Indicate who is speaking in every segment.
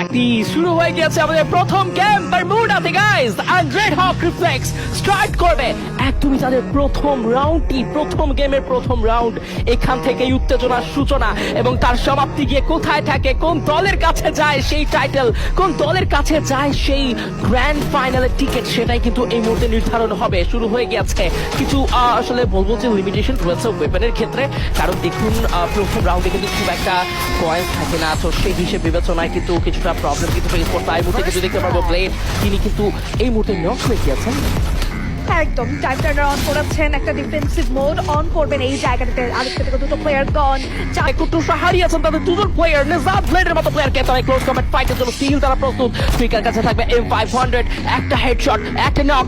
Speaker 1: exactly শুরু হয়ে গেছে আমাদের প্রথম গেম বারমুডাতে guys and red hawk reflex start করবে একদমই তাদের প্রথম রাউন্ডটি প্রথম গেমের প্রথম রাউন্ড এখান থেকেই উত্তেজনার সূচনা এবং তার সমাপ্তি গিয়ে কোথায় থাকে কোন দলের কাছে যায় সেই টাইটেল কোন দলের কাছে যায় সেই গ্র্যান্ড ফাইনালের টিকিট সেটাই কিন্তু এই মুহূর্তে নির্ধারণ হবে শুরু হয়ে গেছে কিছু আসলে বলবো যে লিমিটেশন রয়েছে ওয়েপনের ক্ষেত্রে কারণ দেখুন প্রথম রাউন্ডে কিন্তু খুব একটা কয়েন থাকে না তো সেই হিসেবে বিবেচনায় কিন্তু কিছুটা প্রবলেম কিন্তু ফেস করতে হয় এই মুহূর্তে কিন্তু দেখতে পারবো ব্লেড তিনি কিন্তু এই মুহূর্তে নক হয়ে গিয়েছেন
Speaker 2: একদম টাইম টার্নার অন করেছেন একটা ডিফেন্সিভ মোড অন করবেন এই জায়গাটাতে আরেকটা থেকে দুটো প্লেয়ার গন
Speaker 1: কুটুসা হারিয়েছেন তাদের দুজন প্লেয়ার নিজাদ ব্লেডের মতো প্লেয়ারকে তারা ক্লোজ কম্ব্যাট ফাইটের জন্য স্টিল তারা প্রস্তুত ফ্লিকার কাছে থাকবে M500 একটা হেডশট একটা নক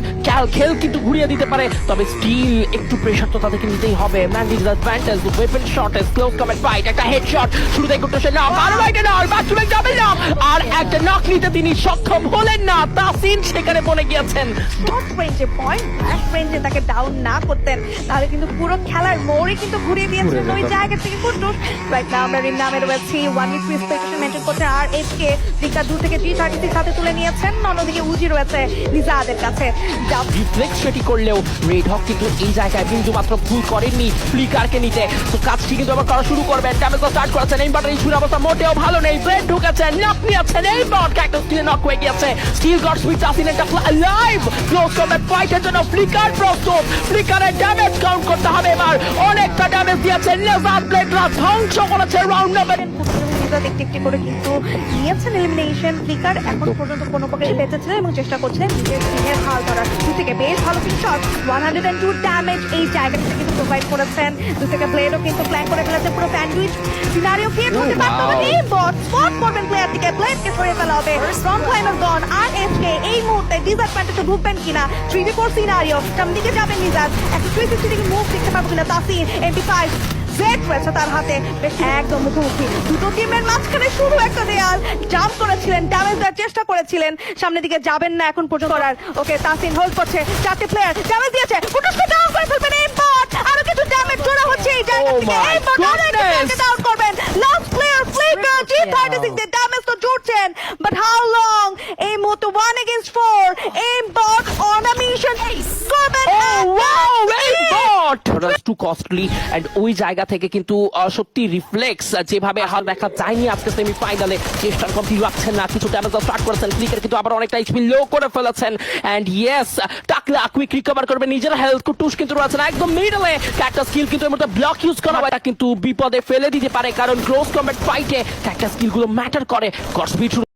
Speaker 1: খেল কিন্তু ঘুরিয়ে দিতে পারে তবে স্টিল একটু প্রেসার তো তাদেরকে নিতেই হবে man disadvantage weapon shot as close combat fight একটা হেডশট শুরুতেই কুটুসা নক আর right knock back to back double knock আর একটা নক নিতে তিনি সক্ষম হলেন না তাসিন সেখানে পড়ে গিয়েছেন
Speaker 2: শর্ট রেঞ্জে পয়েন্ট ব্যাক রেঞ্জে তাকে ডাউন না করতেন তাহলে কিন্তু পুরো খেলার মোড়ই কিন্তু ঘুরিয়ে দিয়েছিলেন ওই জায়গা থেকে কুটুস রাইট নাও আমরা রিন নামে রয়েছি 1 উইক এক্সপেকটেশন মেনটেন করতে আর এফকে দিকটা দূর থেকে G36 সাথে তুলে নিয়েছেন অন্যদিকে উজি রয়েছে নিজাদের কাছে
Speaker 1: রিফ্লেক্স সেটি করলেও রেড হক কিন্তু এই জায়গায় বিন্দু মাত্র ভুল করেননি ফ্লিকারকে নিতে তো কাজটি কিন্তু আবার করা শুরু করবেন ড্যামেজ স্টার্ট করেছেন এই বাটার ইস্যুর অবস্থা মোটেও ভালো নেই ব্লেড ঢুকেছেন নক নিয়েছেন এই বট ক্যাক্টাস স্টিল নক হয়ে গিয়েছে স্টিল গট সুইচ আসিন একটা লাইভ ক্লোজ কম্ব্যাট ফাইটের জন্য ফ্লিকার প্রস্তুত ফ্লিকারের ড্যামেজ কাউন্ট করতে হবে এবার অনেকটা ড্যামেজ দিয়েছেন নিজাদ ব্লেডরা ধ্বংস করেছে রাউন্ড নাম্বার
Speaker 2: একটি একটি করে কিন্তু নিয়েছেন এলিমিনেশন ফ্লিকার এখন পর্যন্ত কোনো প্রকারে বেঁচেছিলেন এবং চেষ্টা করছিলেন নিজের টিমের হাল ধরার দু থেকে বেশ ভালো কিছু শট 102 ড্যামেজ এই জায়গাটা কিন্তু প্রোভাইড করেছেন দু থেকে ব্লেডও কিন্তু প্ল্যান করে ফেলেছে পুরো স্যান্ডউইচ সিনারিও ক্রিয়েট করতে পারতো না এই বট স্পট করবেন প্লেয়ার থেকে ব্লেডকে সরিয়ে ফেলা হবে ফ্রম লাইনার গন আর এফকে এই মুহূর্তে ডিসঅ্যাডভান্টেজে ঢুকবেন কিনা 3v4 সিনারিও সামনে দিকে যাবেন নিজাদ একটা 360 ডিগ্রি মুভ দেখতে পাবো কিনা তাসিন MP5 জেট রয়েছে তার হাতে একদম মুখোমুখি দুটো টিমের মাঝখানে শুরু একটা দেয়াল জাম্প করেছিলেন ড্যামেজ দেওয়ার চেষ্টা করেছিলেন সামনের দিকে যাবেন না এখন পর্যন্ত করার ওকে তাসিন হোল্ড করছে চারটি প্লেয়ার ড্যামেজ দিয়েছে কুটুসকে ডাউন করে ফেলবেন এই বট আরো কিছু ড্যামেজ জোড়া হচ্ছে এই জায়গা থেকে এই বট আরেকটা ডাউন করবেন লাস্ট প্লেয়ার ফ্লিকার G36 দিয়ে ড্যামেজ তো জুড়ছেন বাট হাউ লং এই মুহূর্তে 1 against 4 এই বট অন আ মিশন করবেন
Speaker 1: টু কস্টলি এন্ড ওই জায়গা থেকে কিন্তু সত্যি রিফ্লেক্স যেভাবে হাল দেখা যায়নি আজকে সেমিফাইনালে চেষ্টার কমতি রাখছেন না কিছু ড্যামেজ স্টার্ট করেছেন ফ্লিকার কিন্তু আবার অনেকটা এইচপি লো করে ফেলেছেন এন্ড ইয়েস টাকলা কুইক রিকভার করবে নিজের হেলথ কুটুস কিন্তু রয়েছেন একদম মিডলে একটা স্কিল কিন্তু এর মধ্যে ব্লক ইউজ করা হয় কিন্তু বিপদে ফেলে দিতে পারে কারণ ক্লোজ কম্ব্যাট ফাইটে একটা স্কিল গুলো ম্যাটার করে গডস্পিড